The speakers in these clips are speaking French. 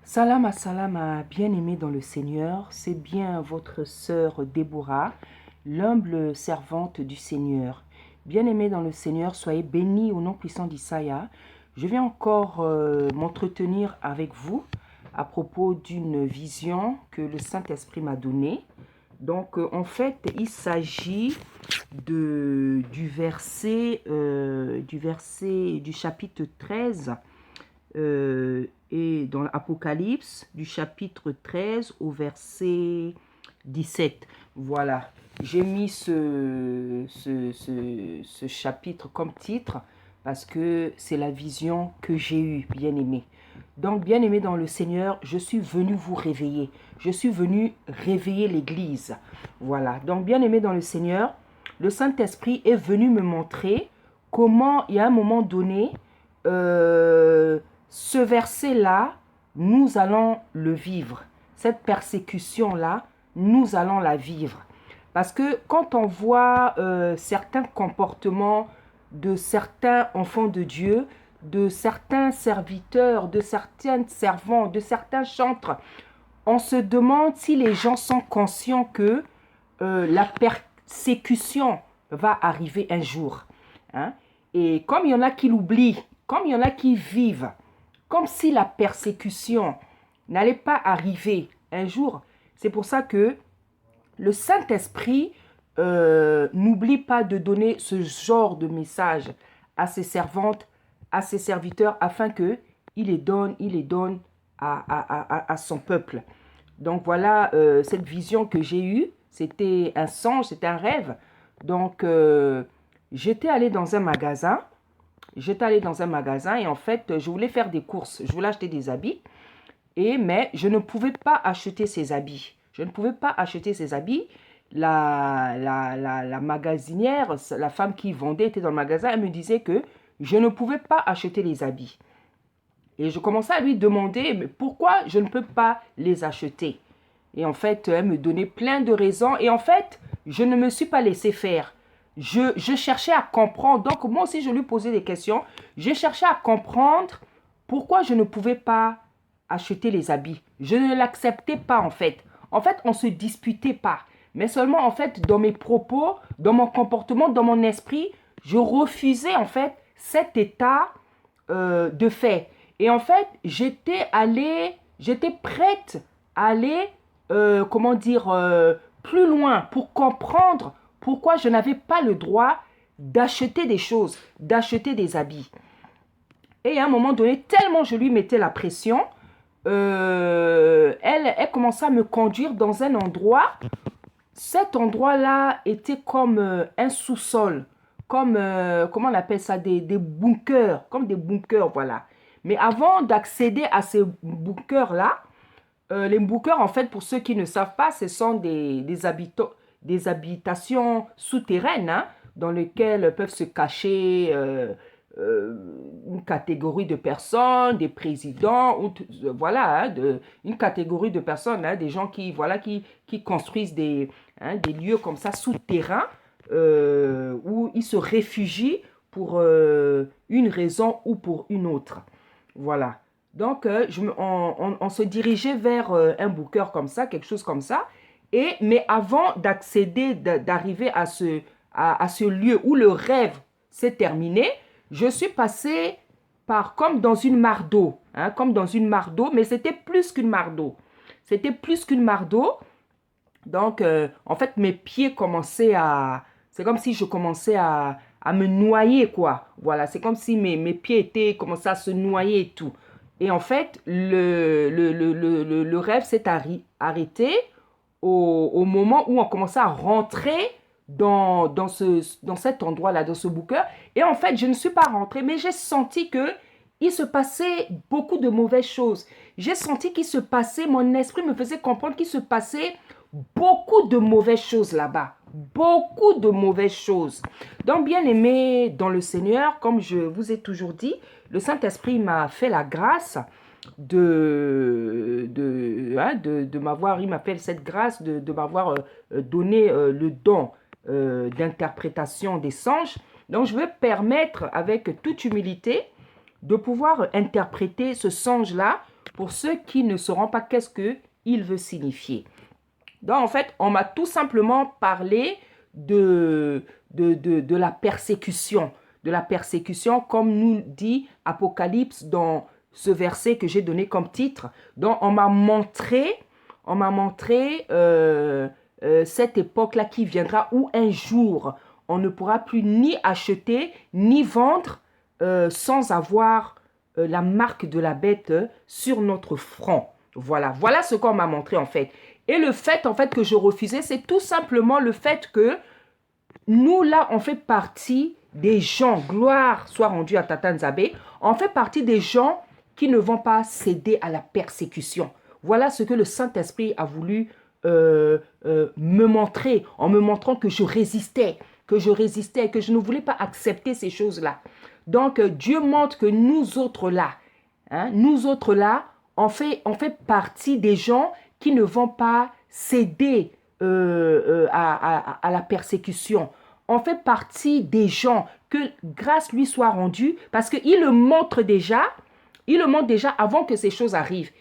Salama, bien-aimés dans le Seigneur, c'est bien votre sœur Déborah, l'humble servante du Seigneur. Bien-aimés dans le Seigneur, soyez bénis au nom puissant d'Isaïa. Je viens encore m'entretenir avec vous à propos d'une vision que le Saint-Esprit m'a donnée. Donc, en fait, il s'agit du chapitre 13 et dans l'Apocalypse du chapitre 13 au verset 17. Voilà, j'ai mis ce chapitre comme titre parce que c'est la vision que j'ai eue, bien-aimé. Donc, bien-aimé dans le Seigneur, je suis venu vous réveiller. Je suis venu réveiller l'Église. Voilà, donc bien-aimé dans le Seigneur, le Saint-Esprit est venu me montrer comment, il y a un moment donné, ce verset-là, nous allons le vivre. Cette persécution-là, nous allons la vivre. Parce que quand on voit certains comportements de certains enfants de Dieu, de certains serviteurs, de certains servants, de certains chantres, on se demande si les gens sont conscients que la persécution va arriver un jour. Hein? Et comme il y en a qui l'oublient, comme il y en a qui vivent, comme si la persécution n'allait pas arriver un jour, c'est pour ça que le Saint-Esprit n'oublie pas de donner ce genre de message à ses servantes, à ses serviteurs, afin qu'il les donne à son peuple. Donc voilà, cette vision que j'ai eue, c'était un songe, c'était un rêve. Donc j'étais allée dans un magasin. Et en fait, je voulais faire des courses. Je voulais acheter des habits. Mais je ne pouvais pas acheter ces habits. Je ne pouvais pas acheter ces habits. La magasinière, la femme qui vendait était dans le magasin, elle me disait que je ne pouvais pas acheter les habits. Et je commençais à lui demander mais pourquoi je ne peux pas les acheter. Et en fait, elle me donnait plein de raisons. Et en fait, je ne me suis pas laissé faire. Je cherchais à comprendre. Donc, moi aussi, je lui posais des questions. Je cherchais à comprendre pourquoi je ne pouvais pas acheter les habits. Je ne l'acceptais pas, en fait. En fait, on ne se disputait pas. Mais seulement, en fait, dans mes propos, dans mon comportement, dans mon esprit, je refusais, en fait, cet état de fait. Et en fait, j'étais prête à aller, plus loin pour comprendre pourquoi je n'avais pas le droit d'acheter des choses, d'acheter des habits. Et à un moment donné, tellement je lui mettais la pression, elle commençait à me conduire dans un endroit. Cet endroit-là était comme un sous-sol, comme, comment on appelle ça, des bunkers, comme des bunkers, voilà. Mais avant d'accéder à ces bunkers-là, les bunkers, en fait, pour ceux qui ne savent pas, ce sont des habitations souterraines, hein, dans lesquelles peuvent se cacher une catégorie de personnes, des présidents, voilà, hein, une catégorie de personnes, hein, des gens qui, voilà, qui construisent des lieux comme ça souterrains où ils se réfugient pour une raison ou pour une autre. Voilà. Donc, on se dirigeait vers un booker comme ça, quelque chose comme ça. Mais avant d'accéder, d'arriver à ce lieu où le rêve s'est terminé, je suis passée par comme dans une mare d'eau. Hein, comme dans une mare d'eau, mais c'était plus qu'une mare d'eau. C'était plus qu'une mare d'eau. Donc, en fait, mes pieds commençaient à... C'est comme si je commençais à me noyer, quoi. Voilà, c'est comme si mes pieds commençaient à se noyer et tout. Et en fait, le rêve s'est arrêté au moment où on commençait à rentrer dans cet endroit-là, dans ce booker. Et en fait, je ne suis pas rentrée, mais j'ai senti que il se passait beaucoup de mauvaises choses. J'ai senti qu'il se passait, mon esprit me faisait comprendre qu'il se passait beaucoup de mauvaises choses là-bas. Beaucoup de mauvaises choses. Donc, bien aimé dans le Seigneur, comme je vous ai toujours dit, le Saint-Esprit m'a fait la grâce de m'avoir, il m'appelle cette grâce de m'avoir donné le don d'interprétation des songes. Donc, je veux permettre avec toute humilité de pouvoir interpréter ce songe-là Pour ceux qui ne sauront pas qu'est-ce qu'il veut signifier. Donc, en fait, on m'a tout simplement parlé de la persécution. De la persécution, comme nous dit Apocalypse dans ce verset que j'ai donné comme titre. Donc, on m'a montré cette époque-là qui viendra où un jour, on ne pourra plus ni acheter, ni vendre sans avoir la marque de la bête sur notre front. Voilà ce qu'on m'a montré en fait. Et le fait en fait que je refusais, c'est tout simplement le fait que nous là, on fait partie des gens, gloire soit rendue à Tata Nzambe, on fait partie des gens qui ne vont pas céder à la persécution. Voilà ce que le Saint-Esprit a voulu me montrer, en me montrant que je résistais, que je ne voulais pas accepter ces choses-là. Donc, Dieu montre que nous autres là, on fait partie des gens qui ne vont pas céder à la persécution. On fait partie des gens que grâce lui soit rendue parce qu'il le montre déjà avant que ces choses arrivent.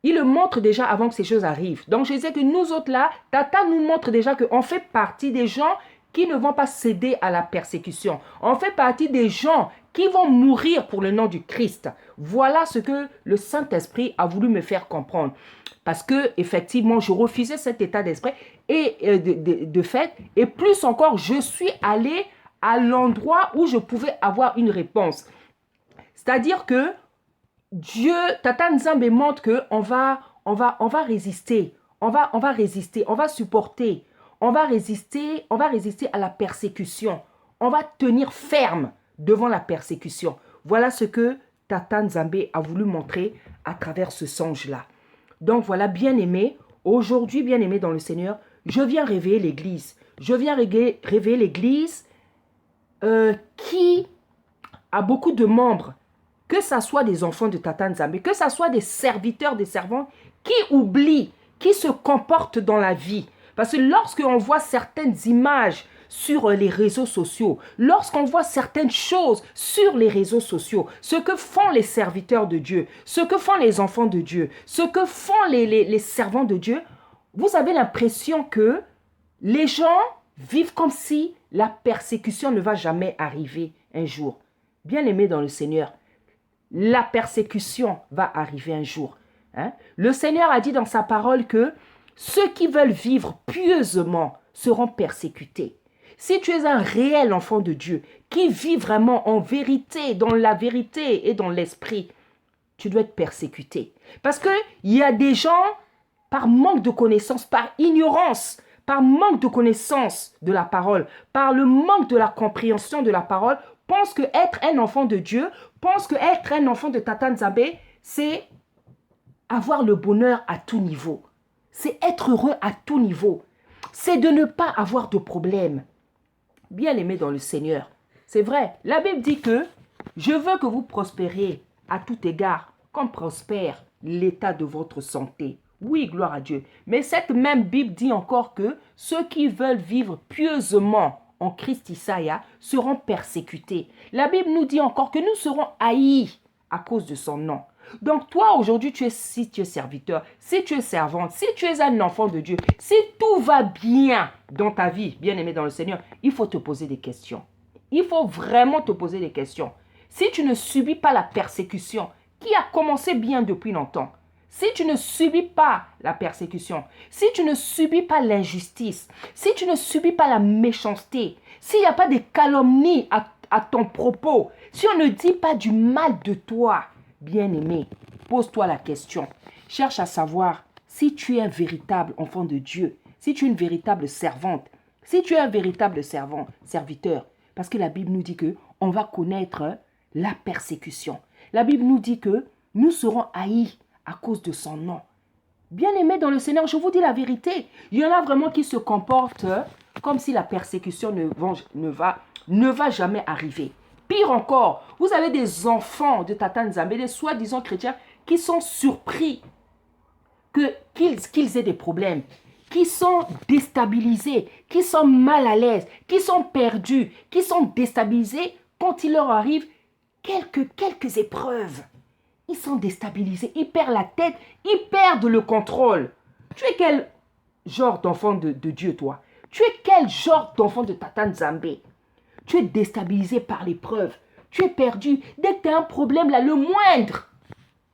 Il le montre déjà avant que ces choses arrivent. Donc, je disais que nous autres là, Tata nous montre déjà qu'on fait partie des gens qui ne vont pas céder à la persécution. On fait partie des gens qui vont mourir pour le nom du Christ. Voilà ce que le Saint-Esprit a voulu me faire comprendre. Parce que effectivement, je refusais cet état d'esprit et de fait. Et plus encore, je suis allée à l'endroit où je pouvais avoir une réponse. C'est-à-dire que Dieu, Tata Nzambe montre qu'on va résister. On va résister, on va supporter. On va résister à la persécution. On va tenir ferme devant la persécution. Voilà ce que Tata Nzambe a voulu montrer à travers ce songe-là. Donc voilà, bien-aimé, aujourd'hui, bien-aimé dans le Seigneur, je viens réveiller l'Église. Je viens réveiller l'Église qui a beaucoup de membres, que ce soit des enfants de Tata Nzambe, que ce soit des serviteurs, des servantes, qui oublient, qui se comportent dans la vie. Parce que lorsqu'on voit certaines images sur les réseaux sociaux, lorsqu'on voit certaines choses sur les réseaux sociaux, ce que font les serviteurs de Dieu, ce que font les enfants de Dieu, ce que font les servants de Dieu, vous avez l'impression que les gens vivent comme si la persécution ne va jamais arriver un jour. Bien-aimés dans le Seigneur, la persécution va arriver un jour. Le Seigneur a dit dans sa parole que ceux qui veulent vivre pieusement seront persécutés. Si tu es un réel enfant de Dieu, qui vit vraiment en vérité, dans la vérité et dans l'esprit, tu dois être persécuté. Parce qu'il y a des gens, par manque de connaissance, par ignorance, par manque de connaissance de la parole, par le manque de la compréhension de la parole, pensent que être un enfant de Dieu, pensent que être un enfant de Tata Nzambe, c'est avoir le bonheur à tout niveau. C'est être heureux à tout niveau. C'est de ne pas avoir de problème. Bien-aimés dans le Seigneur, c'est vrai, la Bible dit que je veux que vous prospériez à tout égard, comme prospère l'état de votre santé. Oui, gloire à Dieu. Mais cette même Bible dit encore que ceux qui veulent vivre pieusement en Christ Isaïa seront persécutés. La Bible nous dit encore que nous serons haïs à cause de son nom. Donc toi aujourd'hui, si tu es serviteur, si tu es servante, si tu es un enfant de Dieu, si tout va bien dans ta vie, bien-aimé dans le Seigneur, il faut te poser des questions. Il faut vraiment te poser des questions. Si tu ne subis pas la persécution qui a commencé bien depuis longtemps, si tu ne subis pas la persécution, si tu ne subis pas l'injustice, si tu ne subis pas la méchanceté, s'il n'y a pas de calomnie à ton propos, si on ne dit pas du mal de toi, bien-aimé, pose-toi la question. Cherche à savoir si tu es un véritable enfant de Dieu, si tu es une véritable servante, si tu es un véritable serviteur. Parce que la Bible nous dit qu'on va connaître la persécution. La Bible nous dit que nous serons haïs à cause de son nom. Bien-aimés dans le Seigneur, je vous dis la vérité. Il y en a vraiment qui se comportent comme si la persécution ne va jamais arriver. Pire encore, vous avez des enfants de Tata Nzambe, des soi-disant chrétiens, qui sont surpris qu'ils aient des problèmes, qui sont déstabilisés, qui sont mal à l'aise, qui sont perdus, qui sont déstabilisés quand il leur arrive quelques épreuves. Ils sont déstabilisés, ils perdent la tête, ils perdent le contrôle. Tu es quel genre d'enfant de Dieu, toi? Tu es quel genre d'enfant de Tata Nzambe? Tu es déstabilisé par l'épreuve. Tu es perdu. Dès que tu as un problème, là, le moindre.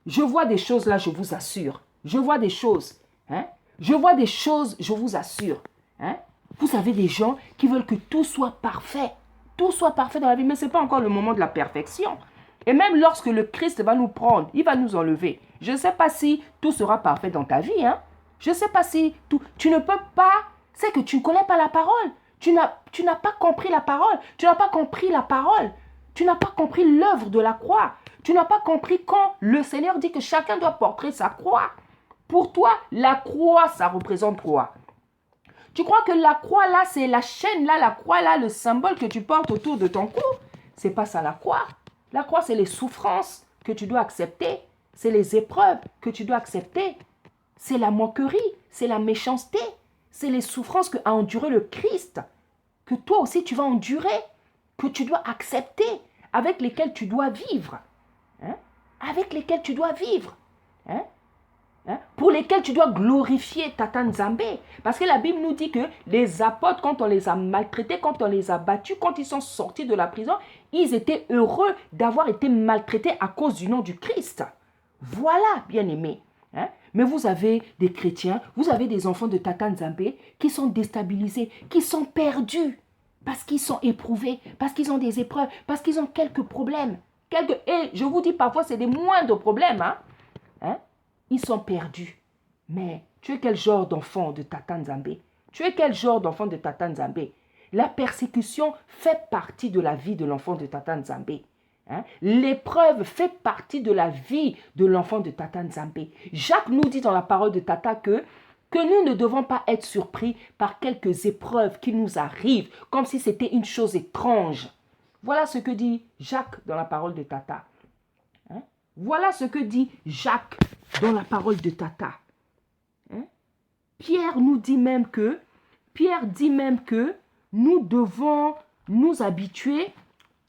Je vois des choses là, je vous assure. Je vois des choses. Hein? Je vois des choses, je vous assure. Hein? Vous avez des gens qui veulent que tout soit parfait. Tout soit parfait dans la vie, mais ce n'est pas encore le moment de la perfection. Et même lorsque le Christ va nous prendre, il va nous enlever. Je ne sais pas si tout sera parfait dans ta vie. Hein? Je ne sais pas si tout... Tu ne peux pas... C'est que tu ne connais pas la parole. Tu n'as pas compris la parole. Tu n'as pas compris la parole. Tu n'as pas compris l'œuvre de la croix. Tu n'as pas compris quand le Seigneur dit que chacun doit porter sa croix. Pour toi, la croix, ça représente quoi? Tu crois que la croix là, c'est la chaîne là, la croix là, le symbole que tu portes autour de ton cou? C'est pas ça la croix. La croix, c'est les souffrances que tu dois accepter. C'est les épreuves que tu dois accepter. C'est la moquerie, c'est la méchanceté. C'est les souffrances qu'a enduré le Christ. Que toi aussi tu vas endurer. Que tu dois accepter. Avec lesquelles tu dois vivre. Hein? Avec lesquelles tu dois vivre. Hein? Hein? Pour lesquels tu dois glorifier Tata Nzambe. Parce que la Bible nous dit que les apôtres, quand on les a maltraités, quand on les a battus, quand ils sont sortis de la prison, ils étaient heureux d'avoir été maltraités à cause du nom du Christ. Voilà, bien-aimés. Hein? Mais vous avez des chrétiens, vous avez des enfants de Tata Nzambe qui sont déstabilisés, qui sont perdus, parce qu'ils sont éprouvés, parce qu'ils ont des épreuves, parce qu'ils ont quelques problèmes. Et je vous dis parfois, c'est des moindres problèmes. Hein? Ils sont perdus. Mais tu es quel genre d'enfant de Tata Nzambe? Tu es quel genre d'enfant de Tata Nzambe? La persécution fait partie de la vie de l'enfant de Tata Nzambe. Hein? L'épreuve fait partie de la vie de l'enfant de Tata Nzambe. Jacques nous dit dans la parole de Tata que nous ne devons pas être surpris par quelques épreuves qui nous arrivent, comme si c'était une chose étrange. Voilà ce que dit Jacques dans la parole de Tata. Hein? Voilà ce que dit Jacques dans la parole de Tata. Hein? Pierre dit même que nous devons nous habituer,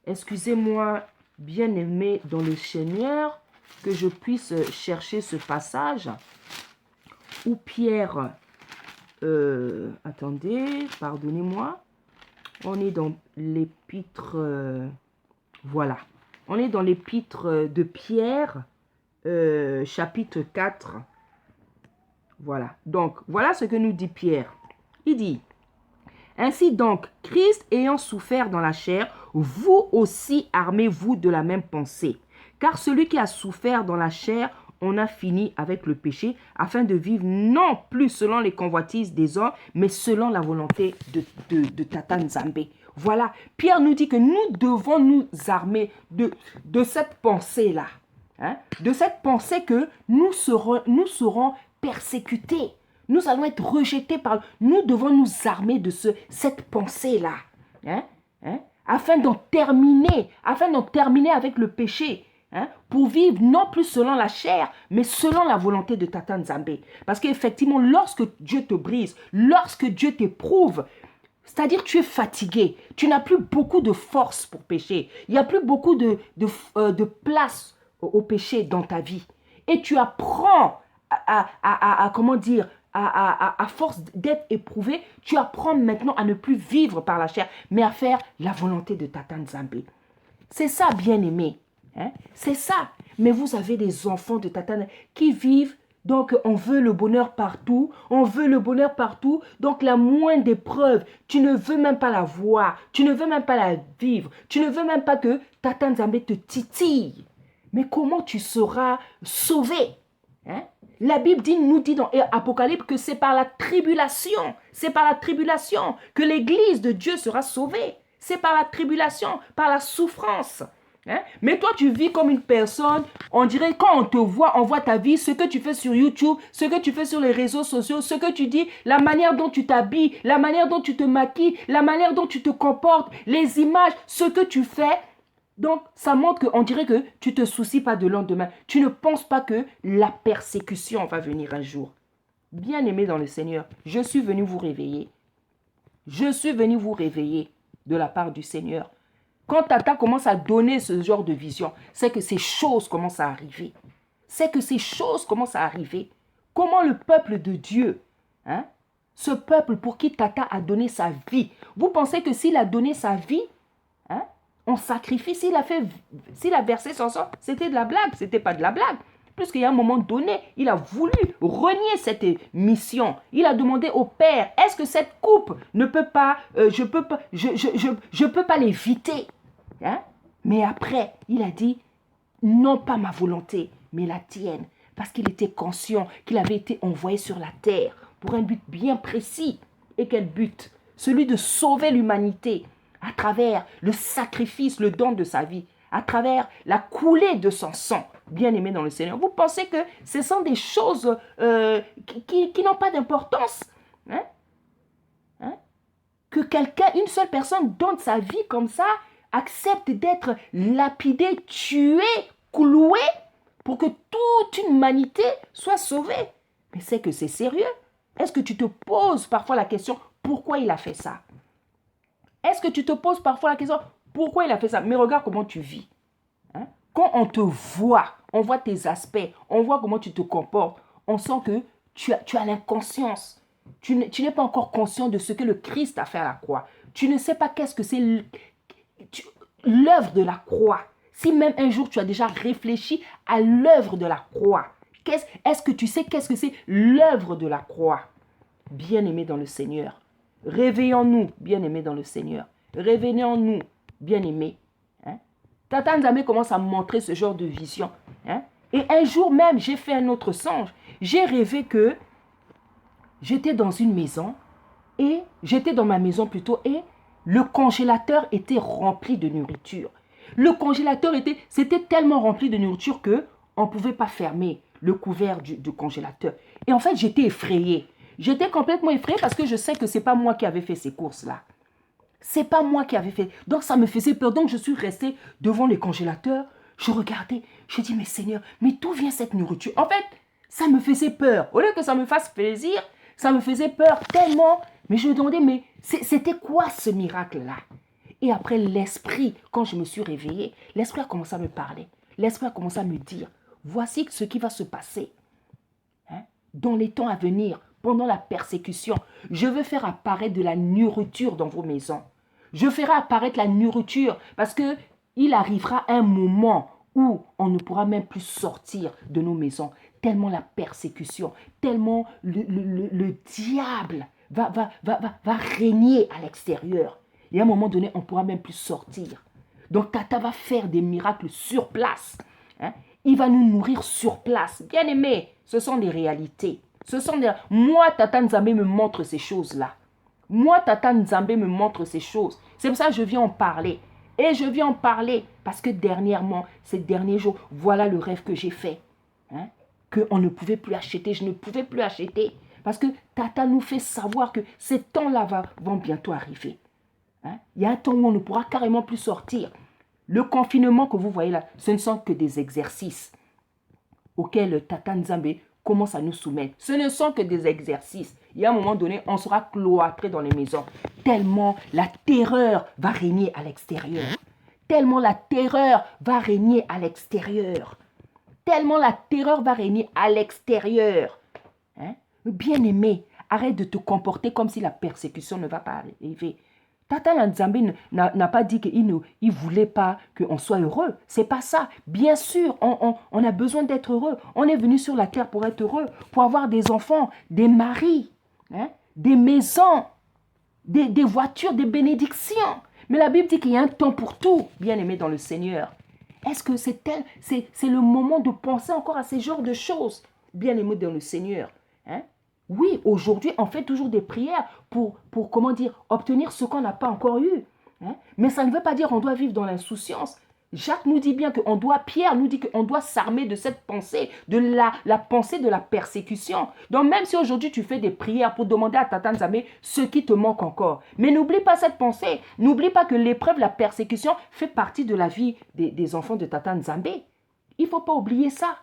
excusez-moi, bien-aimé dans le Seigneur, que je puisse chercher ce passage où Pierre, attendez, pardonnez-moi, on est dans l'épître, voilà, on est dans l'épître de Pierre, chapitre 4, voilà, donc voilà ce que nous dit Pierre, il dit: ainsi donc, Christ ayant souffert dans la chair, vous aussi armez-vous de la même pensée. Car celui qui a souffert dans la chair en a fini avec le péché, afin de vivre non plus selon les convoitises des hommes, mais selon la volonté de Tata Nzambe. Voilà, Pierre nous dit que nous devons nous armer de cette pensée-là. Hein? De cette pensée que nous serons persécutés. Nous allons être rejetés par... Nous devons nous armer de cette pensée-là. Hein? Hein? Afin d'en terminer avec le péché. Hein? Pour vivre non plus selon la chair, mais selon la volonté de Tata Nzambe. Parce qu'effectivement, lorsque Dieu te brise, lorsque Dieu t'éprouve, c'est-à-dire tu es fatigué, tu n'as plus beaucoup de force pour pécher. Il n'y a plus beaucoup de place au péché dans ta vie. Et tu apprends comment dire, à force d'être éprouvé, tu apprends maintenant à ne plus vivre par la chair, mais à faire la volonté de Tata Nzambe. C'est ça, bien-aimé. Hein? C'est ça. Mais vous avez des enfants de Tata Nzambe qui vivent, donc on veut le bonheur partout, donc la moindre épreuve, tu ne veux même pas la voir, tu ne veux même pas la vivre, tu ne veux même pas que Tata Nzambe te titille. Mais comment tu seras sauvé? Hein? La Bible nous dit dans Apocalypse que c'est par la tribulation que l'église de Dieu sera sauvée. C'est par la tribulation, par la souffrance. Hein? Mais toi, tu vis comme une personne, on dirait quand on te voit, on voit ta vie, ce que tu fais sur YouTube, ce que tu fais sur les réseaux sociaux, ce que tu dis, la manière dont tu t'habilles, la manière dont tu te maquilles, la manière dont tu te comportes, les images, ce que tu fais. Donc, ça montre qu'on dirait que tu ne te soucies pas de lendemain. Tu ne penses pas que la persécution va venir un jour. Bien-aimés dans le Seigneur, je suis venu vous réveiller. Je suis venu vous réveiller de la part du Seigneur. Quand Tata commence à donner ce genre de vision, c'est que ces choses commencent à arriver. c'est que ces choses commencent à arriver. Comment le peuple de Dieu, hein, ce peuple pour qui Tata a donné sa vie, vous pensez que s'il a donné sa vie, hein, en sacrifice, s'il a versé son sang, c'était de la blague, c'était pas de la blague. Puisqu'il y a un moment donné, il a voulu renier cette mission. Il a demandé au Père, est-ce que cette coupe ne peut pas, je peux pas l'éviter, hein? Mais après, il a dit, non pas ma volonté, mais la tienne. Parce qu'il était conscient qu'il avait été envoyé sur la terre pour un but bien précis. Et quel but? Celui de sauver l'humanité à travers le sacrifice, le don de sa vie, à travers la coulée de son sang, bien-aimé dans le Seigneur. Vous pensez que ce sont des choses qui n'ont pas d'importance, hein? Hein? Que quelqu'un, une seule personne donne sa vie comme ça, accepte d'être lapidé, tué, cloué, pour que toute une humanité soit sauvée. Mais c'est que c'est sérieux. Est-ce que tu te poses parfois la question, pourquoi il a fait ça? Est-ce que tu te poses parfois la question, pourquoi il a fait ça? Mais regarde comment tu vis. Hein? Quand on te voit, on voit tes aspects, on voit comment tu te comportes, on sent que tu as l'inconscience. Tu n'es pas encore conscient de ce que le Christ a fait à la croix. Tu ne sais pas qu'est-ce que c'est l'œuvre de la croix. Si même un jour tu as déjà réfléchi à l'œuvre de la croix, est-ce que tu sais qu'est-ce que c'est l'œuvre de la croix? Bien-aimés dans le Seigneur, réveillons-nous, bien-aimés dans le Seigneur. Réveillons-nous, bien-aimés. Hein? Tata Nzambe commence à montrer ce genre de vision. Hein? Et un jour même, j'ai fait un autre songe. J'ai rêvé que j'étais dans une maison, et j'étais dans ma maison plutôt, et le congélateur était rempli de nourriture. Le congélateur c'était tellement rempli de nourriture qu'on ne pouvait pas fermer le couvert du congélateur. Et en fait, j'étais effrayée. J'étais complètement effrayée parce que je sais que ce n'est pas moi qui avais fait ces courses-là. C'est pas moi qui avais fait. Donc, ça me faisait peur. Donc, je suis restée devant le congélateur. Je regardais. Je dis, mais Seigneur, mais d'où vient cette nourriture? En fait, ça me faisait peur. Au lieu que ça me fasse plaisir, ça me faisait peur tellement. Mais je me demandais, mais c'était quoi ce miracle-là? Et après, l'esprit, quand je me suis réveillée, l'esprit a commencé à me parler. L'esprit a commencé à me dire, voici ce qui va se passer. Hein? Dans les temps à venir, pendant la persécution, je veux faire apparaître de la nourriture dans vos maisons. Je ferai apparaître la nourriture parce qu'il arrivera un moment où on ne pourra même plus sortir de nos maisons. Tellement la persécution, tellement le diable va régner à l'extérieur. Et à un moment donné, on ne pourra même plus sortir. Donc Tata va faire des miracles sur place. Hein? Il va nous nourrir sur place. Bien aimé, ce sont des réalités. Moi, Tata Nzambe me montre ces choses-là. Moi, Tata Nzambe me montre ces choses. C'est pour ça que je viens en parler. Et je viens en parler parce que dernièrement, ces derniers jours, voilà le rêve que j'ai fait. Hein? Qu'on ne pouvait plus acheter, je ne pouvais plus acheter. Parce que Tata nous fait savoir que ces temps-là vont bientôt arriver. Hein? Il y a un temps où on ne pourra carrément plus sortir. Le confinement que vous voyez là, ce ne sont que des exercices auxquels Tata Nzambe commence à nous soumettre. Ce ne sont que des exercices. Il y a un moment donné, on sera cloîtré dans les maisons. Tellement la terreur va régner à l'extérieur. Tellement la terreur va régner à l'extérieur. Tellement la terreur va régner à l'extérieur. Hein? Bien-aimé, arrête de te comporter comme si la persécution ne va pas arriver. Tata Nzambe n'a pas dit qu'il ne voulait pas qu'on soit heureux. C'est pas ça. Bien sûr, on a besoin d'être heureux. On est venu sur la terre pour être heureux, pour avoir des enfants, des maris, hein, des maisons, des voitures, des bénédictions. Mais la Bible dit qu'il y a un temps pour tout, bien-aimé dans le Seigneur. Est-ce que c'est le moment de penser encore à ces genres de choses, bien-aimé dans le Seigneur, hein? Oui, aujourd'hui, on fait toujours des prières pour obtenir ce qu'on n'a pas encore eu. Hein? Mais ça ne veut pas dire qu'on doit vivre dans l'insouciance. Jacques nous dit bien Pierre nous dit qu'on doit s'armer de cette pensée, de la pensée de la persécution. Donc même si aujourd'hui tu fais des prières pour demander à Tata Nzambe ce qui te manque encore, mais n'oublie pas cette pensée. N'oublie pas que l'épreuve, la persécution fait partie de la vie des enfants de Tata Nzambe. Il ne faut pas oublier ça.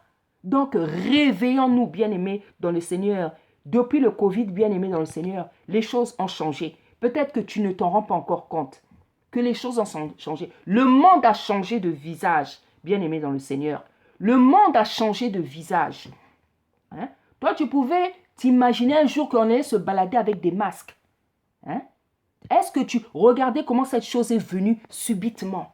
Donc réveillons-nous, bien-aimés, dans le Seigneur. Depuis le Covid, bien-aimé dans le Seigneur, les choses ont changé. Peut-être que tu ne t'en rends pas encore compte, que les choses ont changé. Le monde a changé de visage, bien-aimé dans le Seigneur. Le monde a changé de visage. Hein? Toi, tu pouvais t'imaginer un jour qu'on allait se balader avec des masques. Hein? Est-ce que tu regardais comment cette chose est venue subitement?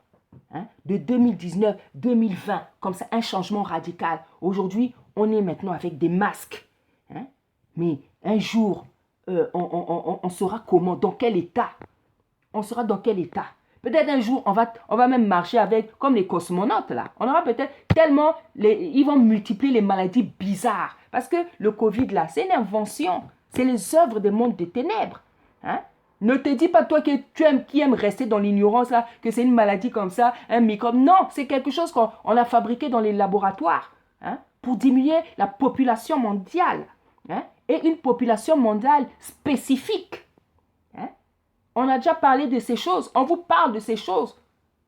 Hein? De 2019, 2020, comme ça, un changement radical. Aujourd'hui, on est maintenant avec des masques. Hein? Mais un jour, on sera comment? Dans quel état? On sera dans quel état? Peut-être un jour, on va même marcher avec, comme les cosmonautes là. On aura peut-être tellement, ils vont multiplier les maladies bizarres. Parce que le Covid là, c'est une invention. C'est les œuvres des mondes des ténèbres. Hein? Ne te dis pas toi qui aimes rester dans l'ignorance là, que c'est une maladie comme ça, un microbe. Non, c'est quelque chose qu'on a fabriqué dans les laboratoires. Hein? Pour diminuer la population mondiale. Hein? Et une population mondiale spécifique. Hein? On a déjà parlé de ces choses. On vous parle de ces choses.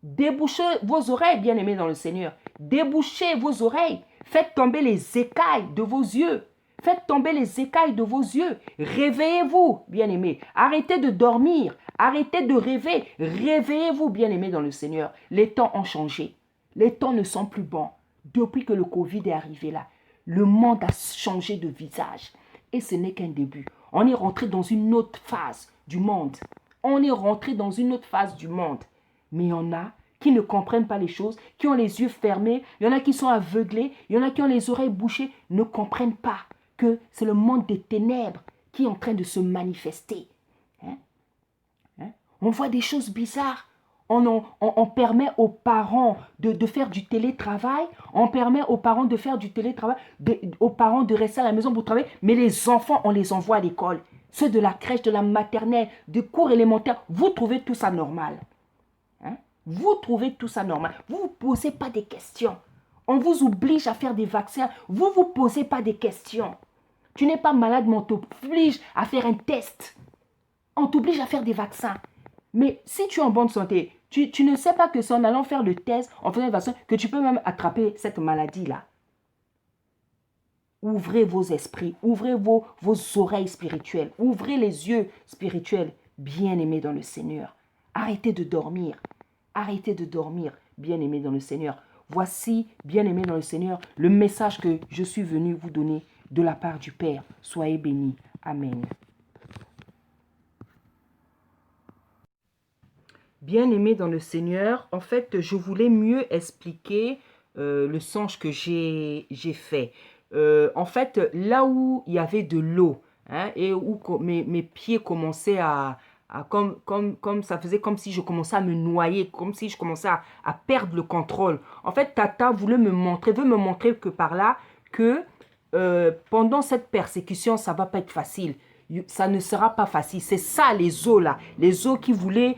Débouchez vos oreilles, bien-aimés dans le Seigneur. Débouchez vos oreilles. Faites tomber les écailles de vos yeux. Faites tomber les écailles de vos yeux. Réveillez-vous, bien-aimés. Arrêtez de dormir. Arrêtez de rêver. Réveillez-vous, bien-aimés dans le Seigneur. Les temps ont changé. Les temps ne sont plus bons. Depuis que le Covid est arrivé là, le monde a changé de visage. Et ce n'est qu'un début. On est rentré dans une autre phase du monde. On est rentré dans une autre phase du monde. Mais il y en a qui ne comprennent pas les choses, qui ont les yeux fermés, il y en a qui sont aveuglés, il y en a qui ont les oreilles bouchées, ne comprennent pas que c'est le monde des ténèbres qui est en train de se manifester. Hein? Hein? On voit des choses bizarres. On permet aux parents de faire du télétravail, on permet aux parents de faire du télétravail, aux parents de rester à la maison pour travailler, mais les enfants, on les envoie à l'école. Ceux de la crèche, de la maternelle, du cours élémentaire, vous trouvez tout ça normal. Hein? Vous trouvez tout ça normal. Vous ne vous posez pas des questions. On vous oblige à faire des vaccins. Vous ne vous posez pas des questions. Tu n'es pas malade, mais on t'oblige à faire un test. On t'oblige à faire des vaccins. Mais si tu es en bonne santé, tu ne sais pas que c'est en allant faire le test, en faisant le vaccin, que tu peux même attraper cette maladie-là. Ouvrez vos esprits, ouvrez vos oreilles spirituelles, ouvrez les yeux spirituels, bien-aimés dans le Seigneur. Arrêtez de dormir, bien-aimés dans le Seigneur. Voici, bien-aimés dans le Seigneur, le message que je suis venu vous donner de la part du Père. Soyez bénis. Amen. Bien-aimés dans le Seigneur, en fait, je voulais mieux expliquer le songe que j'ai fait. En fait, là où il y avait de l'eau, hein, et où mes pieds commençaient comme ça faisait comme si je commençais à me noyer, comme si je commençais à perdre le contrôle. En fait, Tata veut me montrer que par là, que pendant cette persécution, ça ne va pas être facile. Ça ne sera pas facile. C'est ça les eaux là, les eaux qui voulaient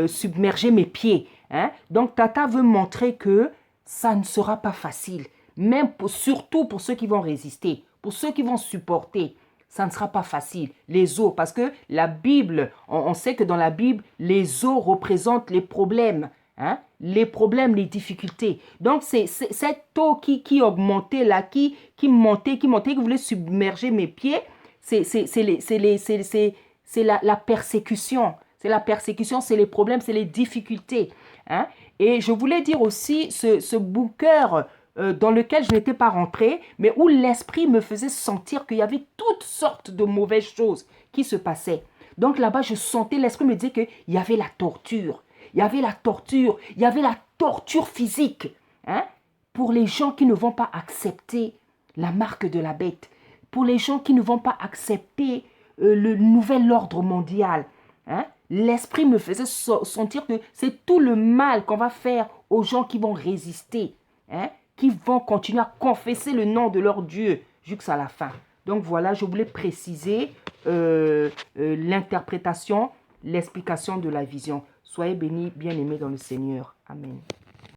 submerger mes pieds. Hein? Donc Tata veut montrer que ça ne sera pas facile. Même surtout pour ceux qui vont résister, pour ceux qui vont supporter. Ça ne sera pas facile. Les eaux, parce que la Bible, on sait que dans la Bible, les eaux représentent les problèmes. Hein? Les problèmes, les difficultés. Donc, c'est cette eau qui augmentait là, qui montait, qui voulait submerger mes pieds. C'est la persécution. C'est la persécution, c'est les problèmes, c'est les difficultés. Hein? Et je voulais dire aussi ce bunker dans lequel je n'étais pas rentrée, mais où l'esprit me faisait sentir qu'il y avait toutes sortes de mauvaises choses qui se passaient. Donc là-bas, je sentais, l'esprit me disait qu'il y avait la torture. Il y avait la torture, il y avait la torture physique. Hein? Pour les gens qui ne vont pas accepter la marque de la bête. Pour les gens qui ne vont pas accepter le nouvel ordre mondial. Hein? L'esprit me faisait sentir que c'est tout le mal qu'on va faire aux gens qui vont résister. Hein? Qui vont continuer à confesser le nom de leur Dieu jusqu'à la fin. Donc voilà, je voulais préciser l'interprétation, l'explication de la vision. Soyez bénis, bien-aimés dans le Seigneur. Amen.